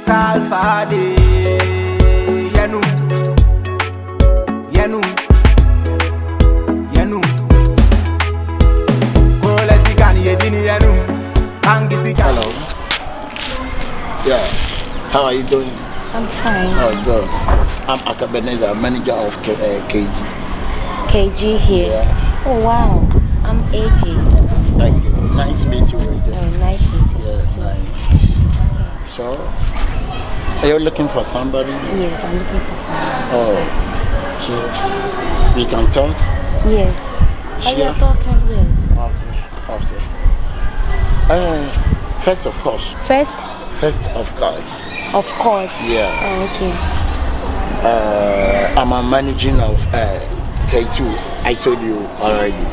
Salfade Yanu Kola sikani yedini yanu Angi sikani. Hello. Yeah. How are you doing? I'm fine. Oh, good. I'm Akabenezer, manager of KG. KG here. Yeah. Oh wow. I'm AG. Thank you. Nice to meet you. Oh, nice meeting you. Yeah, nice. Okay. So, are you looking for somebody? Yes, I'm looking for someone. Oh, so we can talk? Yes. Sure. Are you talking? Yes. Okay. First, of course. First? First, of course. Of course. Yeah. Oh, okay. I'm a managing of K2. I told you already.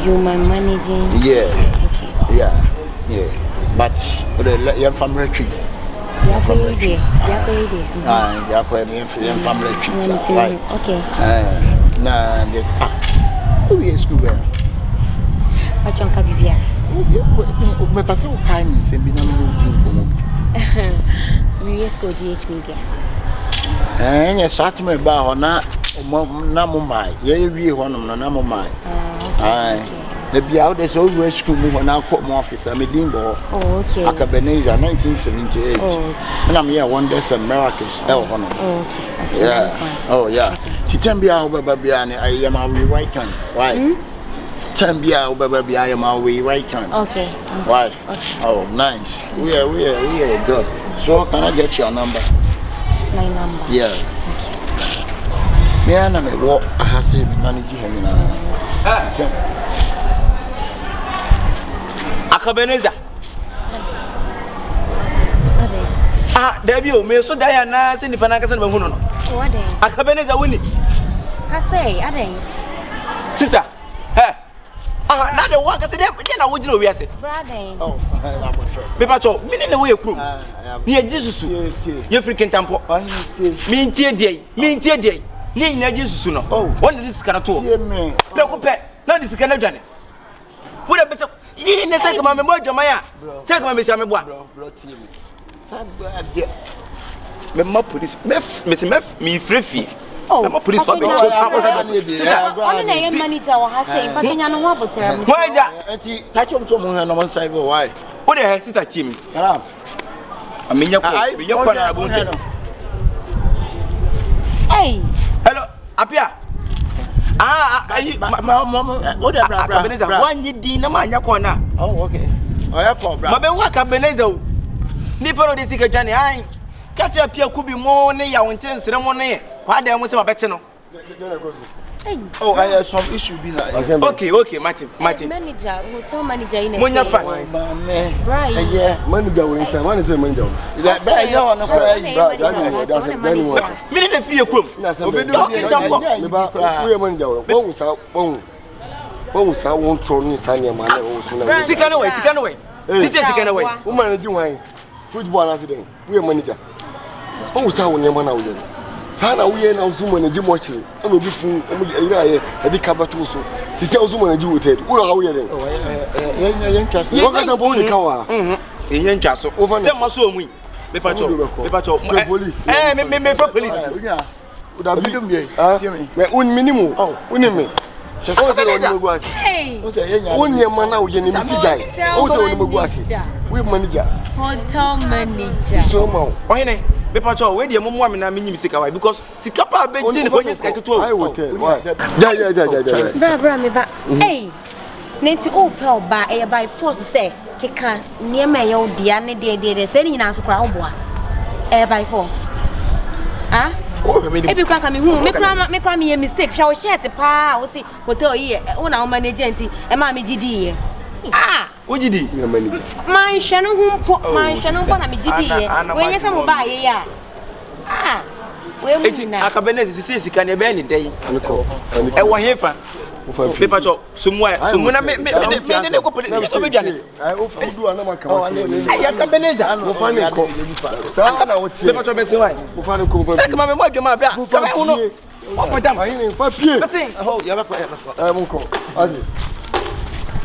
You my managing? Yeah. Okay. Yeah. But the young family tree. Yeah, family tree. Family trees. Right. Okay. Nah, that's who is school there? What you can be? My personal kindness and be no We just go DH media. And you start me about na my. Yeah, we one of the number my. The be out there's always school when I caught my office. I'm a dimbo. Oh, okay. Akabenezer 1978. Oh, okay. And I'm here wonders and miracles. Oh, okay. Yeah. Oh, yeah. Titambia Babiani, I am our right hand. Why? Tambia Baby, I am our right hand. Okay. Why? Okay. Oh, nice. We are good. So, can I get your number? My number? Yeah. Me and I walk. I have to manage him now. Akabenezer. Debbie, me so Diana, send the Panaka and Mahuno. What day? Akabenezer winning. Say, Ade. Sister, now the one can say, then I would know we are saying. Brother. Oh, Papacho, meaning the way you cook. Near Jesus, you freaking temple. Mean tear day. Near Jesus, no. Oh, one of this kind of tour. No compare. Not this kind of journey. What a bit of you in the second moment, Maya. Second moment, I'm a boy. Me police, me free. Oh, I'm a police for me. Why touch on someone on one side? Why? What the hell, sister Tim? I mean, your hey, hello, Apia. Akabenezer, one ye dinner, man, your corner. Oh, okay. I have for Akabenezer. Nipper de Sikajani, I catch up here could be more near our intense ceremony. Why they almost have a better. Oh, I have some issue. Be like okay, Martin. Manager, hotel manager in when you're fast. Right. Yeah, manager will say, man is a manager. That's minute the free room. Won't throw me Sunday man. Sick away. Woman, you wine. Football accident. We are manager. Oh, so when man out. Sana we na Zuma na Jim watching. I'm a different area. I did cover too so. He said Zuma na do it. Who are we then? Oh, yeah, trust. You got a bone cover. In Castle. Over some muscle we. The patrol. Police. Me for police. Would have been me. Where un minimum. Oh, unime. Hey. One year man now, you need to see. Also, we manager. Hotel manager. So, why? Patrol, where the woman and I mean, Sika, because Sikapa been when you to I will tell. Bra, me back. Hey, Nancy Opel by force say, Kika, near my old dear, they sending us to crowd by force. Ah? If you can't come in, make me a mistake. Shall we share the pa or see hotel here? On our manager and Mammy GD. Ah, what did he? My Shannon, my Shannon, GD. When you some buy, yeah. Ah, well, Akabenezer says he can be any day. I want here for paper shop somewhere. Someone made me go put it in the I do another come.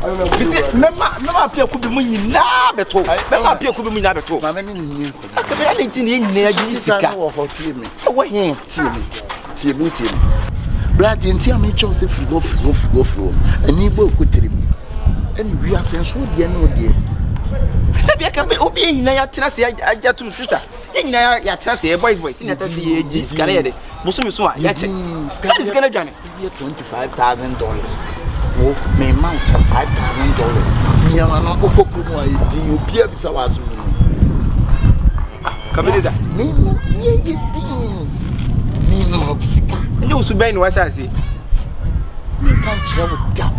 I Mema apia ku bi mu nyina beto. Mema apia ku bi mu nyina beto. Ma me ni Akabena le tin ye nyina gi sika. Wo ho tie me. Wo he Tie me. Brad ntia me cho se firo. Ani bo ko tirim. Ani wi asenso de na ode. Bia ka be obi nyina ya tena se ajatum sister. Ye nyina ya tena se boys ni ata se ye gi sika ye de. Boso me so a ya che. That is gonna done. $25,000. Oh, me man $5,000. Nya na okopu mo ayi di obi abisa wazo. Akabenezer. Me di. Me no sika. Nyo usubai ni washasi. Me kan chere wo da.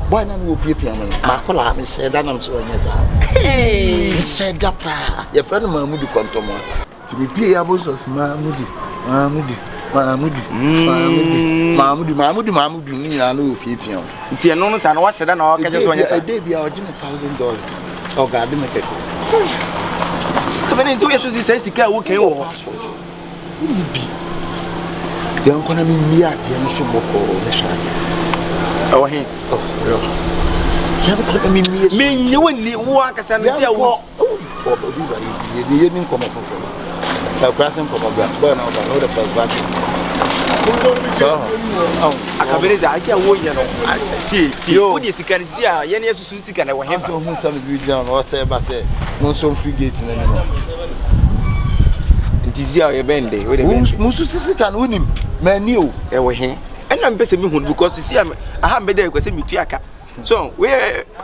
Boy na no piepia me. Ma kola me share da na so anya sa. Hey. Me share da pa. Your friend Mahmudu kontomo. Ti me pie ya bosos Mahmudu ni na no piepia. Nti eno no sa na wahye da na wakaje so anya sa. E dey bia o gine $1,000. O ga de me keke. Akabenezer we so say sika wo kan wo. Bi. Ya nkona mi mia de no so boko le sha. Oh he. Yo. Ya ko mi mia. Me nyi woni wo akasa no tia wo. O bi ba ye ni nkomo fofo. Fa kwasen ko ba. Boy na o da fa kwasen. So, Akabenezer akia wo nya no. Ti. Wo de sika ni si a ye ne yesusu sika na wo he fa. so hu sam bi down o say ba say no so free gate na ni no. Dizia ye bende we de musu sisika no nim mani o e wo he ena mpese mi hun because see am aha mbede kwese mitu aka so we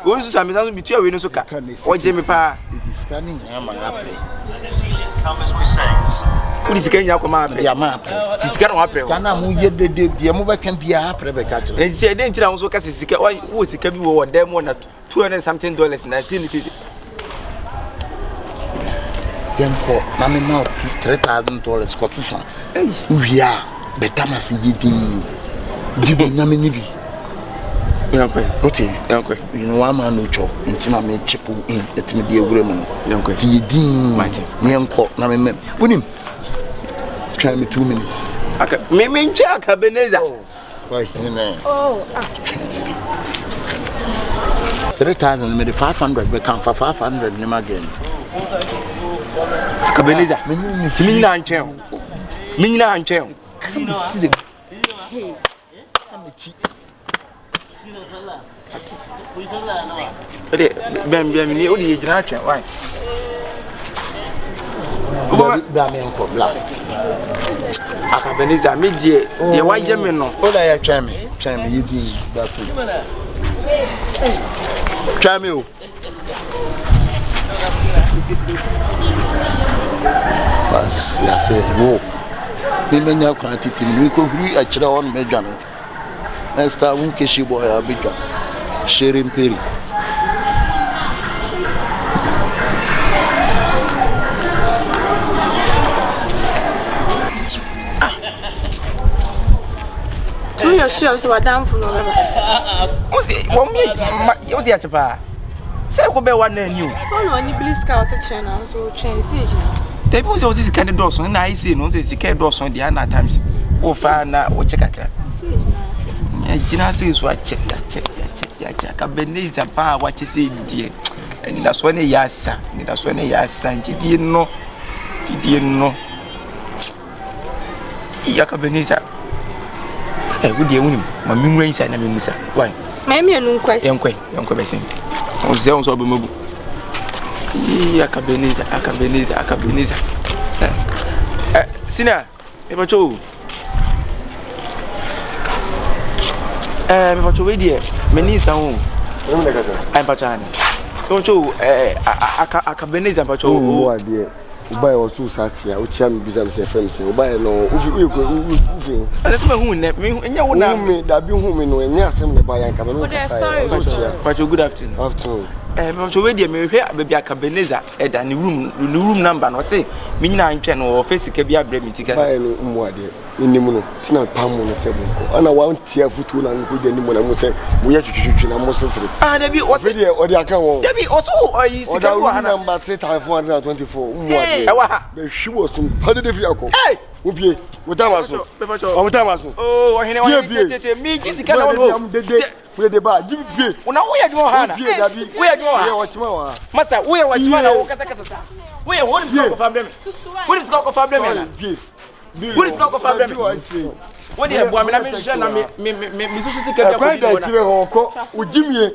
susu am sanso mitu awe no so ka o je me pa scanning ama apre uri sika nya akoma apre ya ma apre sika no apre kana mu ye de bia mu bekan bia apre be ka kire e se de ntira so ka sika wo sika bi wo dem mo na $200 something na tin fiti yanko mama ma $3,000 ko sisan wia betama se yedin dibi na me ni bi yanko okay yanko you know wa ma no cho ntima me chipu in etimi de egure mu yanko ti yedin yanko na me wonim try me 2 minutes aka me ncha Akabenezer why oh 3,000 me 500 be kan for 500 ni again Akabenezer mi nyina anchen kan sire hey amechi ade bem ni o de gina atwen why ba me enko bla Akabenezer me die de wa je me no o da ya twa me yidi that's it twa me o bas ya se wo me menya kwa titi mi ko huri a kira on me dwane esta un keshi boy a bidwa sherim peri tu yo sure so wadam fu no baba o se wo mi o se achepa se ko be wa na ni o so no ni bliska o se chen na so chen si ji they be say sika ne do so na I say no say sika do so dey na times wo fa na wo check akra si ji na se gina say so a check ya Akabenezer pa wa che say die ni da so ne ya sa nti die no ya Akabenezer wo die wunim ma mi nwura inside na me musa why me enu nkwai yankwe besin o se on so be mabu Akabenezer sina e ba cho me ba cho we die me ni san o me na kata ai ba cha ni o cho Akabenezer ba cho o adie ubai o su satia o tia mi bisa me se frem se ubai no ufi ale to me hu ne me nya wo na me da bi hu me no enya asem ne ba yan ka me no sorry ba cho good afternoon me so we dey me hwe baby Akabenezer e da ni room number no say me nyina antwe no office ka bi abre me tika ba no mu ade nimu no tina pamu no se bunko ana wa ntia futu na nko de nimu na mu se mu ya twitwitwi na mu sesere da bi o se o de aka won da bi o so oyi sika wa hana number 3424 mu ade e wa ha be hwiwo sim pade de fi akọ upie wotamaso o wotamaso oh ohene wa tete mi ji sika na wo We de ba Jimmy pie. Una wo ye dwo ha na. Wo ye dwo ha. We watch ma. Masa wo ye watch ma na wo kasa kasa. Wo ye won go fa blem. Wo is go fa blem na. Wo is go fa blem. Wo de bo amena me hwe na me susu sika kwa da chire ho ko wo Jimmy.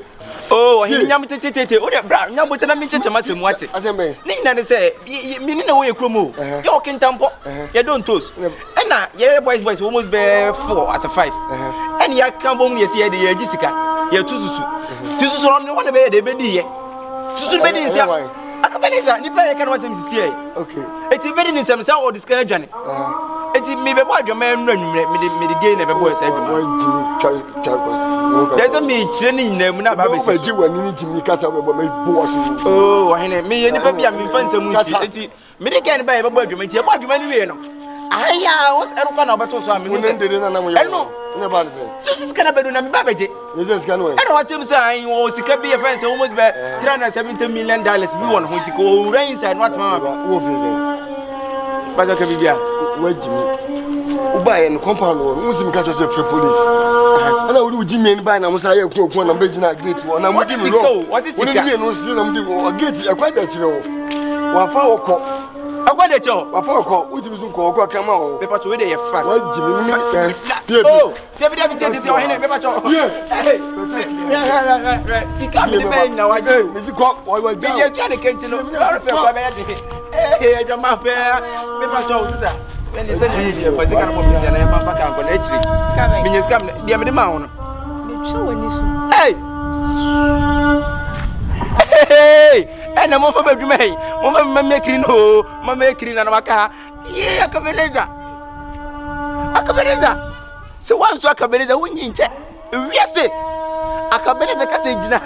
Oh, he nyam tete. O de bra nyam botana me cheche masemu ate. Asembe. Ni na ne se me ni na wo ye kromo. Ye o kintampo. Ye don't toast. Na ye boys almost be 4 as a 5. And ya kan bom ye se ye de ye gisika. Ye tususu. Tususu no ne wona be ye de be di ye. Tususu be di sia. Akabenezer ni pa ye kan wasem sisi ye. Okay. Eti be di ni sem sa o diska adwane. Eti me be bo adwama enu anwumre me de gain na be bo esa adwama. Wan Jimmy chakos. There's a me chire ni nyina mu na ba be si. Ji wani ni Jimmy kasa be bo me bo waso. Oh, wahene me ye ni pa bia me fansa mu si. Eti me de gain ba ye be bo adwama eti ye bo adwama ni we no. Aya, what's eruka na obeto so am me. Ndede na mo ye. Eno. Ne ba nse. So sika na bedu na me ba beje. Nse sika no. Eno wa chem say ayin wo sika bi ye fence almost be $370 million bi won ho tiko o ura inside what mama. Wo fi Ba ka bibia. Wa Jimmy. Uba ye no compound wo. Wo sim ka to say free police. Ana wo Jimmy ni ba na mo say ye ku na be gina gate wo. Na mo di no. What is sika? Wo ni no si na mo di wo gate e kwa da chire wo. Wa fa wo ko. Akwa de cho. Wa fa ko, wo ti bi sun ko kama o. Paper to we dey fast. Wa Jimmy ni Oh, David tete o hene paper cho. Hey. Sika mi be na wa je. Mi si ko, wa ja. Mi je cha de kenti no. Wa fe kwa be de. Eh, jo ma pe. Paper cho sister. When they say you for sika no mo bi se na fa ka ko na echiri. Mi nye scam dia me de ma ho no. Me cho wani so. Hey. Hey, and I'm over to me. Mama making no, Mamma making and Maka. Yeah, Akabenezer. Akabenezer. So once Akabenezer win in check. Yes, Akabenezer Cassagina.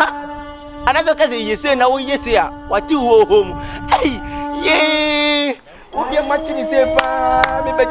Another cousin, you say now, yes, yeah. What you home? Hey, yeah. What be a match in the same, maybe